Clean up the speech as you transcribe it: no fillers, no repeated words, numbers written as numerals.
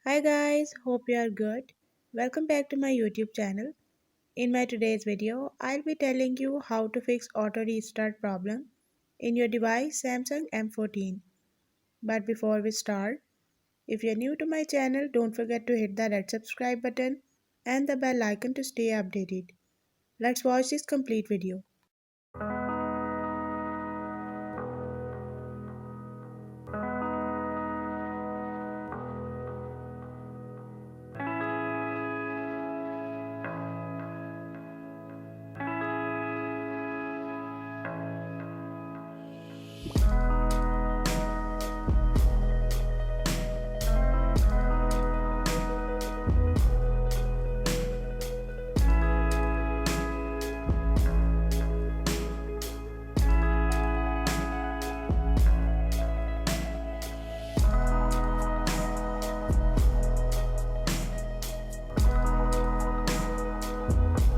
Hi guys, hope you are good. Welcome back to my YouTube channel. In my today's video, I'll be telling you how to fix auto restart problem in your device Samsung M14. But before we start, if you're new to my channel, don't forget to hit the red subscribe button and the bell icon to stay updated. Let's watch this complete video.